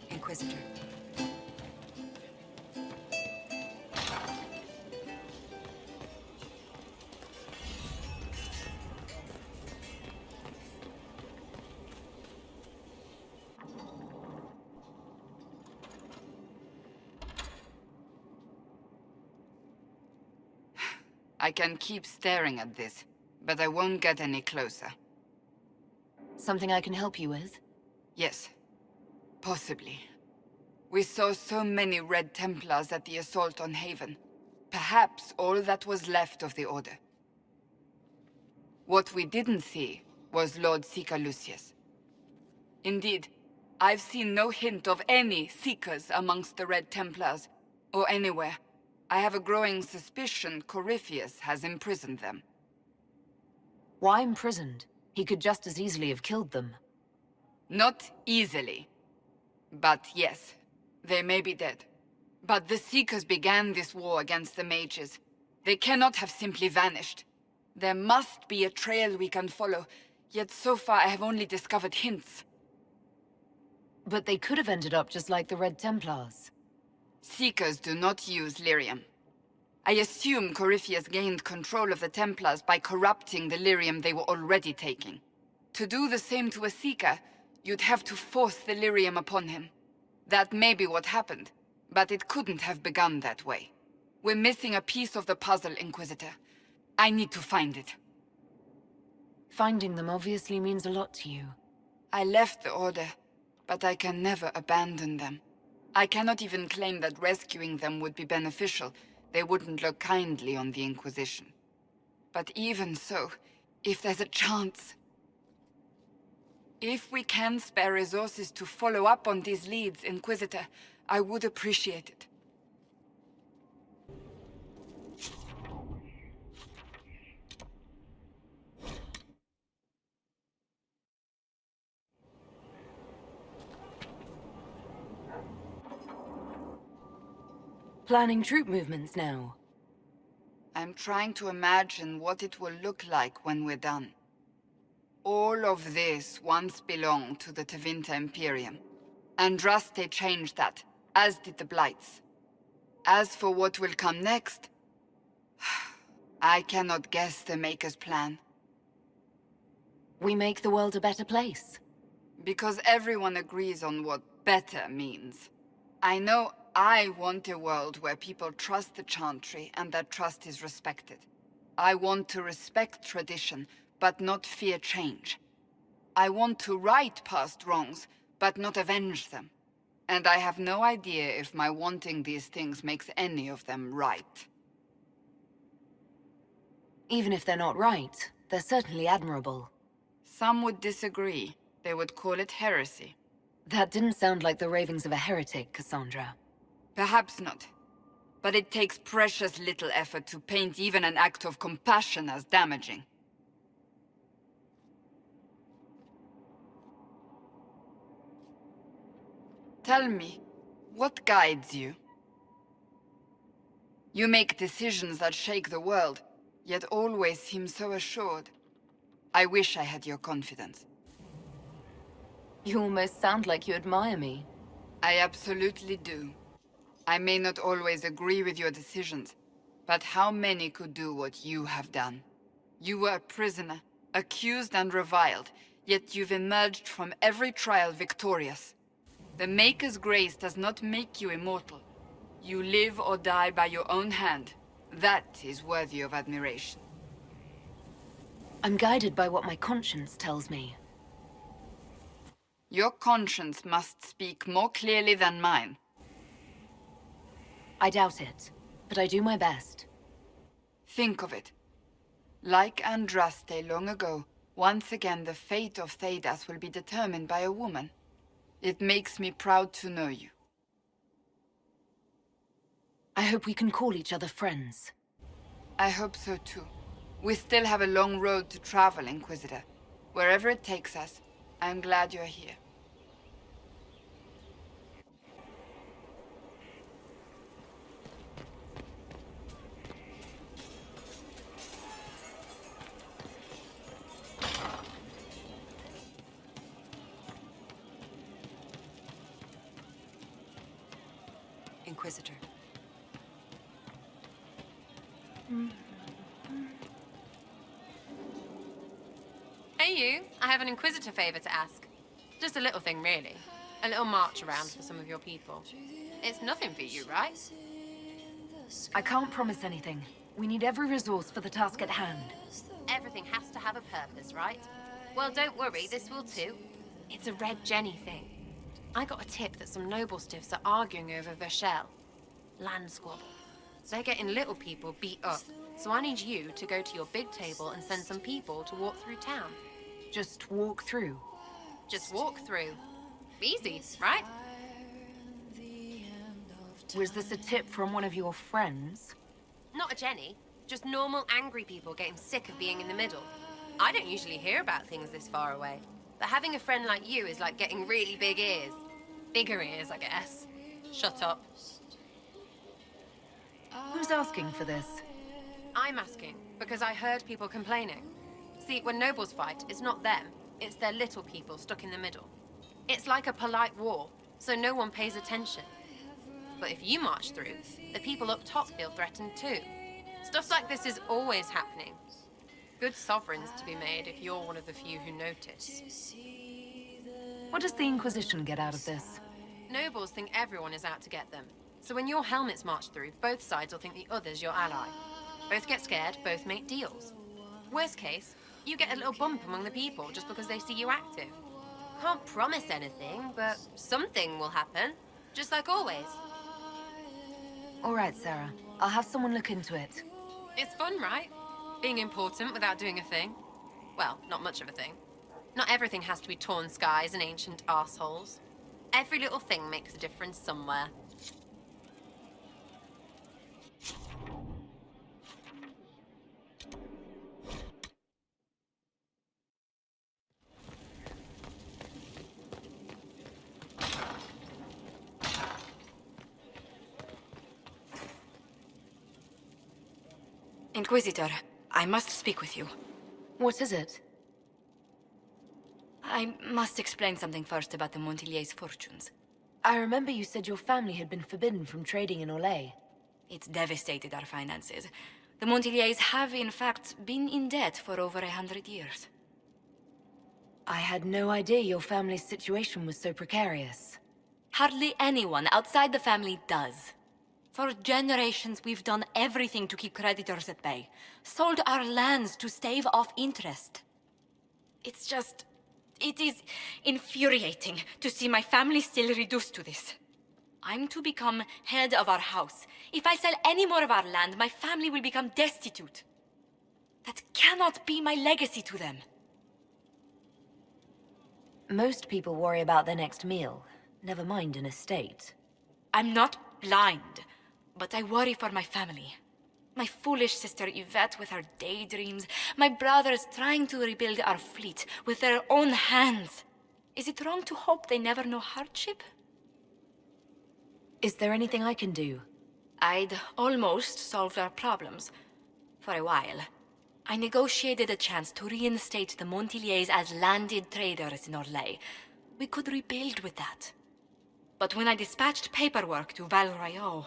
Inquisitor. I can keep staring at this, but I won't get any closer. Something I can help you with? Yes. Possibly. We saw so many Red Templars at the assault on Haven. Perhaps all that was left of the Order. What we didn't see was Lord Seeker Lucius. Indeed, I've seen no hint of any Seekers amongst the Red Templars, or anywhere. I have a growing suspicion Corypheus has imprisoned them. Why imprisoned? He could just as easily have killed them. Not easily. But yes, they may be dead. But the Seekers began this war against the mages. They cannot have simply vanished. There must be a trail we can follow, yet so far I have only discovered hints. But they could have ended up just like the Red Templars. Seekers do not use lyrium. I assume Corypheus gained control of the Templars by corrupting the lyrium they were already taking. To do the same to a Seeker, you'd have to force the lyrium upon him. That may be what happened, but it couldn't have begun that way. We're missing a piece of the puzzle, Inquisitor. I need to find it. Finding them obviously means a lot to you. I left the Order, but I can never abandon them. I cannot even claim that rescuing them would be beneficial. They wouldn't look kindly on the Inquisition. But even so, if there's a chance... If we can spare resources to follow up on these leads, Inquisitor, I would appreciate it. Planning troop movements now. I'm trying to imagine what it will look like when we're done. All of this once belonged to the Tevinter Imperium. Andraste changed that, as did the Blights. As for what will come next, I cannot guess the Maker's plan. We make the world a better place. Because everyone agrees on what better means. I know I want a world where people trust the Chantry and that trust is respected. I want to respect tradition, but not fear change. I want to right past wrongs, but not avenge them. And I have no idea if my wanting these things makes any of them right. Even if they're not right, they're certainly admirable. Some would disagree. They would call it heresy. That didn't sound like the ravings of a heretic, Cassandra. Perhaps not. But it takes precious little effort to paint even an act of compassion as damaging. Tell me, what guides you? You make decisions that shake the world, yet always seem so assured. I wish I had your confidence. You almost sound like you admire me. I absolutely do. I may not always agree with your decisions, but how many could do what you have done? You were a prisoner, accused and reviled, yet you've emerged from every trial victorious. The Maker's grace does not make you immortal. You live or die by your own hand. That is worthy of admiration. I'm guided by what my conscience tells me. Your conscience must speak more clearly than mine. I doubt it, but I do my best. Think of it. Like Andraste long ago, once again the fate of Thedas will be determined by a woman. It makes me proud to know you. I hope we can call each other friends. I hope so too. We still have a long road to travel, Inquisitor. Wherever it takes us, I'm glad you're here. Inquisitor. Hey you, I have an Inquisitor favor to ask. Just a little thing, really. A little march around for some of your people. It's nothing for you, right? I can't promise anything. We need every resource for the task at hand. Everything has to have a purpose, right? Well, don't worry, this will too. It's a Red Jenny thing. I got a tip that some noble stiffs are arguing over Vershel. Land squabble. They're getting little people beat up, so I need you to go to your big table and send some people to walk through town. Just walk through. Just walk through. Easy, right? Was this a tip from one of your friends? Not a Jenny. Just normal angry people getting sick of being in the middle. I don't usually hear about things this far away. But having a friend like you is like getting really big ears. Bigger ears, I guess. Shut up. Who's asking for this? I'm asking, because I heard people complaining. See, when nobles fight, it's not them. It's their little people stuck in the middle. It's like a polite war, so no one pays attention. But if you march through, the people up top feel threatened too. Stuff like this is always happening. Good sovereigns to be made if you're one of the few who notice. What does the Inquisition get out of this? Nobles think everyone is out to get them. So when your helmets march through, both sides will think the other's your ally. Both get scared, both make deals. Worst case, you get a little bump among the people just because they see you active. Can't promise anything, but something will happen. Just like always. All right, Sarah. I'll have someone look into it. It's fun, right? Being important without doing a thing. Well, not much of a thing. Not everything has to be torn skies and ancient arseholes. Every little thing makes a difference somewhere. Inquisitor, I must speak with you. What is it? I must explain something first about the Montilier's fortunes. I remember you said your family had been forbidden from trading in Orlais. It's devastated our finances. The Montilier's have, in fact, been in debt for over 100 years. I had no idea your family's situation was so precarious. Hardly anyone outside the family does. For generations, we've done everything to keep creditors at bay. Sold our lands to stave off interest. It's just... it is infuriating to see my family still reduced to this. I'm to become head of our house. If I sell any more of our land, my family will become destitute. That cannot be my legacy to them. Most people worry about their next meal, never mind an estate. I'm not blind, but I worry for my family. My foolish sister Yvette with her daydreams. My brothers trying to rebuild our fleet with their own hands. Is it wrong to hope they never know hardship? Is there anything I can do? I'd almost solved our problems. For a while. I negotiated a chance to reinstate the Montiliers as landed traders in Orlais. We could rebuild with that. But when I dispatched paperwork to Val Royeaux...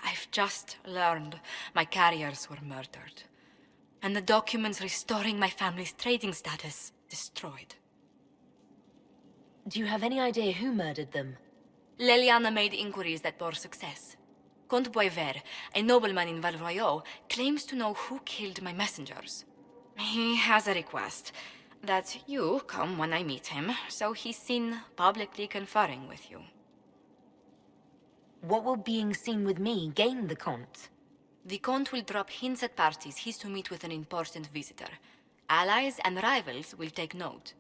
I've just learned my carriers were murdered. And the documents restoring my family's trading status destroyed. Do you have any idea who murdered them? Leliana made inquiries that bore success. Comte Boisvert, a nobleman in Val Royeaux, claims to know who killed my messengers. He has a request that you come when I meet him, so he's seen publicly conferring with you. What will being seen with me gain the Comte? The Comte will drop hints at parties he's to meet with an important visitor. Allies and rivals will take note.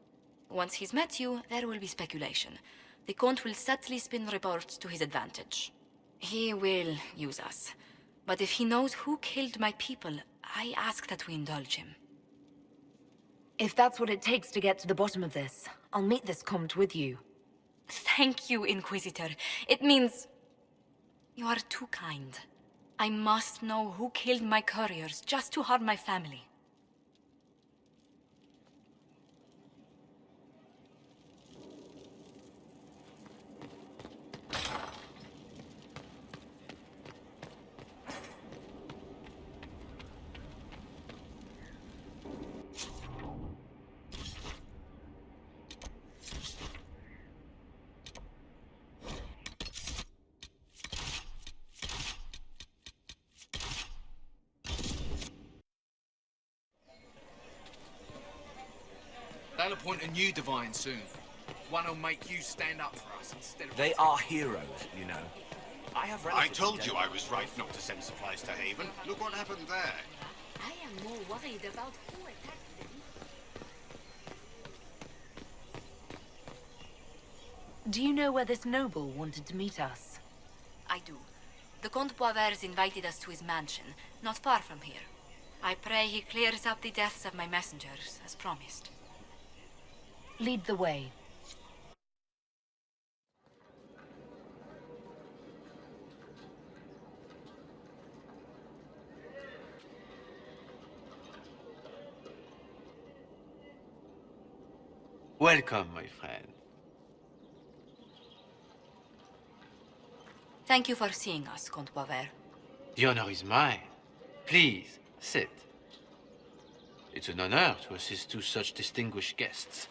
Once he's met you, there will be speculation. The Comte will subtly spin reports to his advantage. He will use us. But if he knows who killed my people, I ask that we indulge him. If that's what it takes to get to the bottom of this, I'll meet this Comte with you. Thank you, Inquisitor. It means... you are too kind. I must know who killed my couriers just to harm my family. appoint a new divine soon. One who'll make you stand up for us instead of... They are heroes, you know. I have I relatives told who you don't- I was right not to send supplies to Haven. Look what happened there. I am more worried about who attacked them. Do you know where this noble wanted to meet us? I do. The Comte Boisvert invited us to his mansion, not far from here. I pray he clears up the deaths of my messengers, as promised. Lead the way. Welcome, my friend. Thank you for seeing us, Comte Boisvert. The honor is mine. Please, sit. It's an honor to assist two such distinguished guests.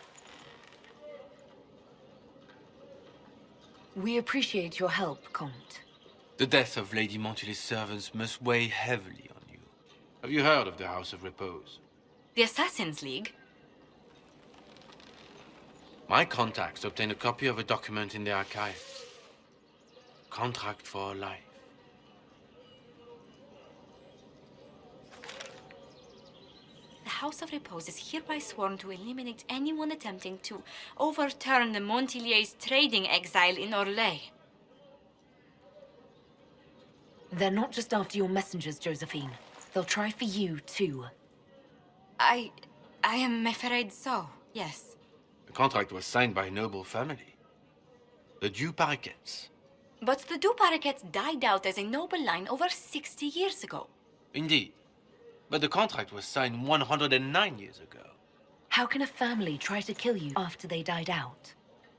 We appreciate your help, Comte. The death of Lady Montily's servants must weigh heavily on you. Have you heard of the House of Repose? The Assassin's League? My contacts obtained a copy of a document in the archives. Contract for life. The House of Repose is hereby sworn to eliminate anyone attempting to overturn the Montilier's trading exile in Orlais. They're not just after your messengers, Josephine. They'll try for you, too. I am afraid so, yes. The contract was signed by a noble family. The Du Paraquets. But the Du Paraquets died out as a noble line over 60 years ago. Indeed. But the contract was signed 109 years ago. How can a family try to kill you after they died out?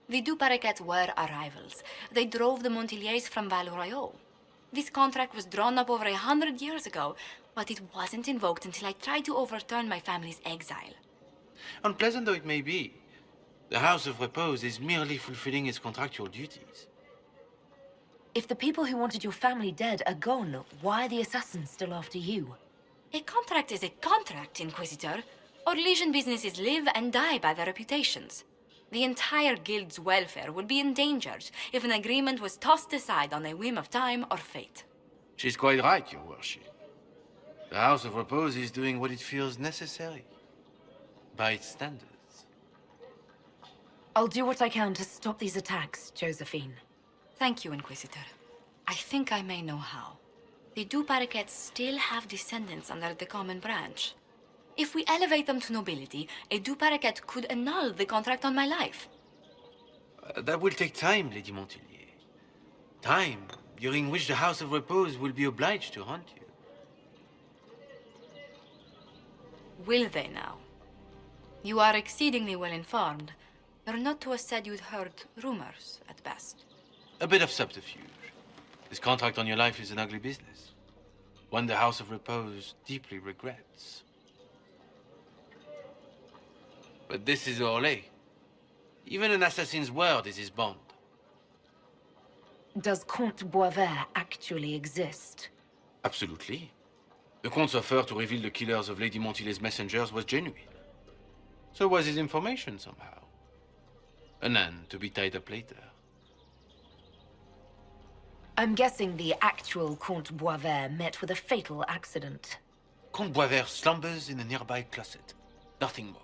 The Du Paraquets were our rivals. They drove the Montiliers from Val Royaux. This contract was drawn up over 100 years ago, but it wasn't invoked until I tried to overturn my family's exile. Unpleasant though it may be, the House of Repose is merely fulfilling its contractual duties. If the people who wanted your family dead are gone, why are the assassins still after you? A contract is a contract, Inquisitor. Our Legion businesses live and die by their reputations. The entire guild's welfare would be endangered if an agreement was tossed aside on a whim of time or fate. She's quite right, Your Worship. The House of Repose is doing what it feels necessary, by its standards. I'll do what I can to stop these attacks, Josephine. Thank you, Inquisitor. I think I may know how. The Du Paraquets still have descendants under the common branch. If we elevate them to nobility, a Du Paraquet could annul the contract on my life. That will take time, Lady Montilier. Time during which the House of Repose will be obliged to hunt you. Will they now? You are exceedingly well informed. You're not to have said you'd heard rumors, at best. A bit of subterfuge. This contract on your life is an ugly business. One the House of Repose deeply regrets. But this is Orlais. Even an assassin's word is his bond. Does Comte Boisvert actually exist? Absolutely. The Comte's offer to reveal the killers of Lady Montilier's messengers was genuine. So was his information somehow. An end to be tied up later. I'm guessing the actual Comte Boisvert met with a fatal accident. Comte Boisvert slumbers in a nearby closet. Nothing more.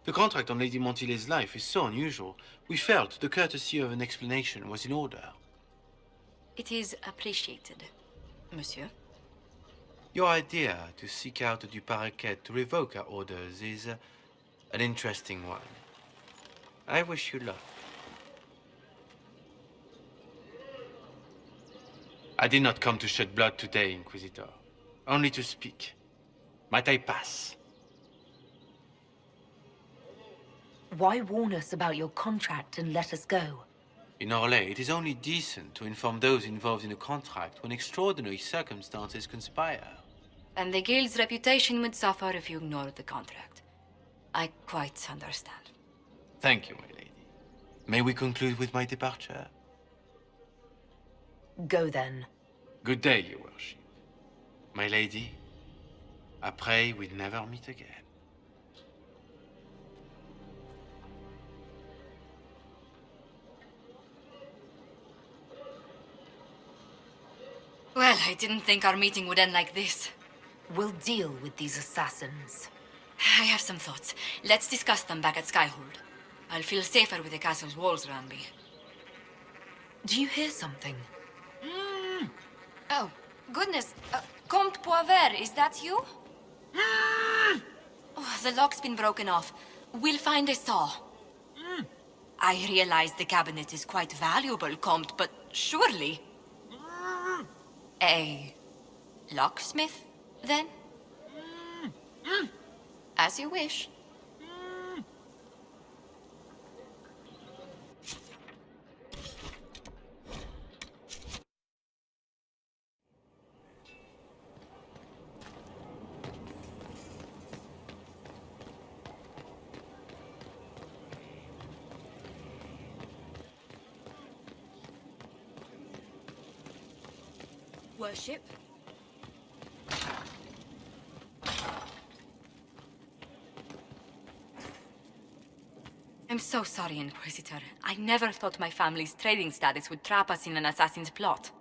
The contract on Lady Montilier's life is so unusual, we felt the courtesy of an explanation was in order. It is appreciated, monsieur. Your idea to seek out the Du Paraquet to revoke our orders is an interesting one. I wish you luck. I did not come to shed blood today, Inquisitor. Only to speak. Might I pass? Why warn us about your contract and let us go? In Orlais, it is only decent to inform those involved in a contract when extraordinary circumstances conspire. And the guild's reputation would suffer if you ignored the contract. I quite understand. Thank you, my lady. May we conclude with my departure? Go then. Good day, Your Worship. My lady, I pray we'll never meet again. Well, I didn't think our meeting would end like this. We'll deal with these assassins. I have some thoughts. Let's discuss them back at Skyhold. I'll feel safer with the castle's walls around me. Do you hear something? Oh, goodness. Comte Poivert, is that you? Oh, the lock's been broken off. We'll find a saw. I realize the cabinet is quite valuable, Comte, but surely... A locksmith, then? As you wish. Worship? I'm so sorry, Inquisitor. I never thought my family's trading status would trap us in an assassin's plot.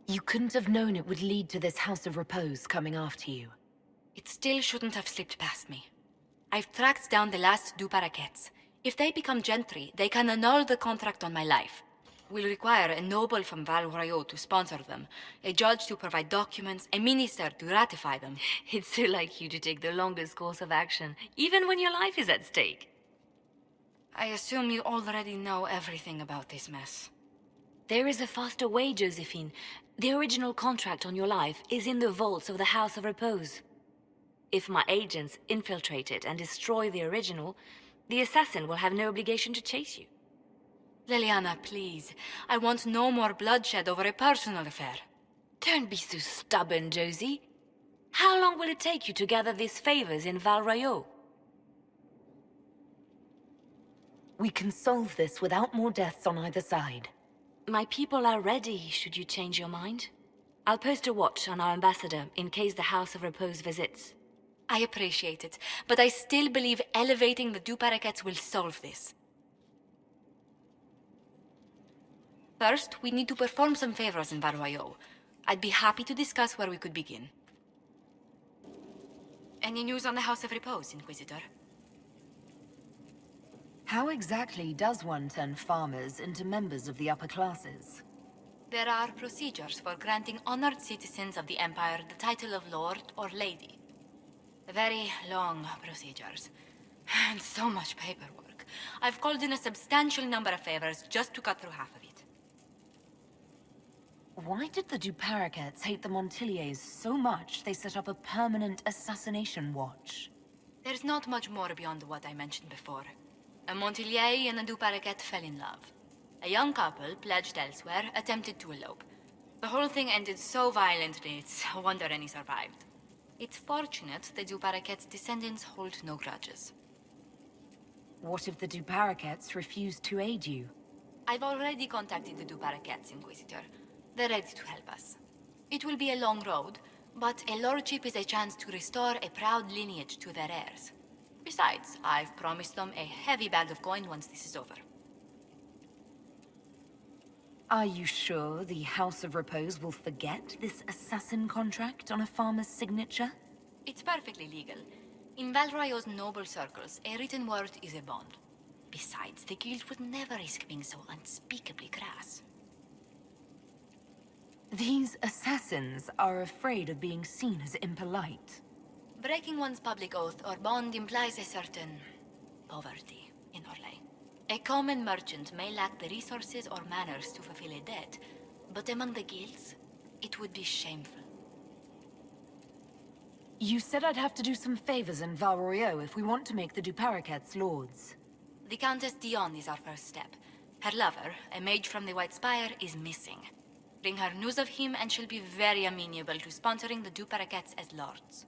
You couldn't have known it would lead to this House of Repose coming after you. It still shouldn't have slipped past me. I've tracked down the last two paraquets. If they become gentry, they can annul the contract on my life. We'll require a noble from Val Royaux to sponsor them, a judge to provide documents, a minister to ratify them. It's so like you to take the longest course of action, even when your life is at stake. I assume you already know everything about this mess. There is a faster way, Josephine. The original contract on your life is in the vaults of the House of Repose. If my agents infiltrate it and destroy the original, the assassin will have no obligation to chase you. Liliana, please. I want no more bloodshed over a personal affair. Don't be so stubborn, Josie. How long will it take you to gather these favors in Val Royaux? We can solve this without more deaths on either side. My people are ready, should you change your mind. I'll post a watch on our ambassador in case the House of Repose visits. I appreciate it, but I still believe elevating the two paraquets will solve this. First, we need to perform some favors in Val Royaux. I'd be happy to discuss where we could begin. Any news on the House of Repose, Inquisitor? How exactly does one turn farmers into members of the upper classes? There are procedures for granting honored citizens of the Empire the title of Lord or Lady. Very long procedures. And so much paperwork. I've called in a substantial number of favors just to cut through half of it. Why did the Duparaquets hate the Montiliers so much they set up a permanent assassination watch? There's not much more beyond what I mentioned before. A Montilier and a Duparaquet fell in love. A young couple, pledged elsewhere, attempted to elope. The whole thing ended so violently, it's a wonder any survived. It's fortunate the Duparaquet's descendants hold no grudges. What if the Duparaquets refuse to aid you? I've already contacted the Duparaquets, Inquisitor. They're ready to help us. It will be a long road, but a lordship is a chance to restore a proud lineage to their heirs. Besides, I've promised them a heavy bag of coin once this is over. Are you sure the House of Repose will forget this assassin contract on a farmer's signature? It's perfectly legal. In Val Royaux's noble circles, a written word is a bond. Besides, the guild would never risk being so unspeakably crass. These assassins are afraid of being seen as impolite. Breaking one's public oath or bond implies a certain poverty in Orlais. A common merchant may lack the resources or manners to fulfill a debt, but among the guilds, it would be shameful. You said I'd have to do some favors in Val Royaux if we want to make the Duparaquets lords. The Countess Dion is our first step. Her lover, a mage from the White Spire, is missing. Bring her news of him and she'll be very amenable to sponsoring the Duparaquets as lords.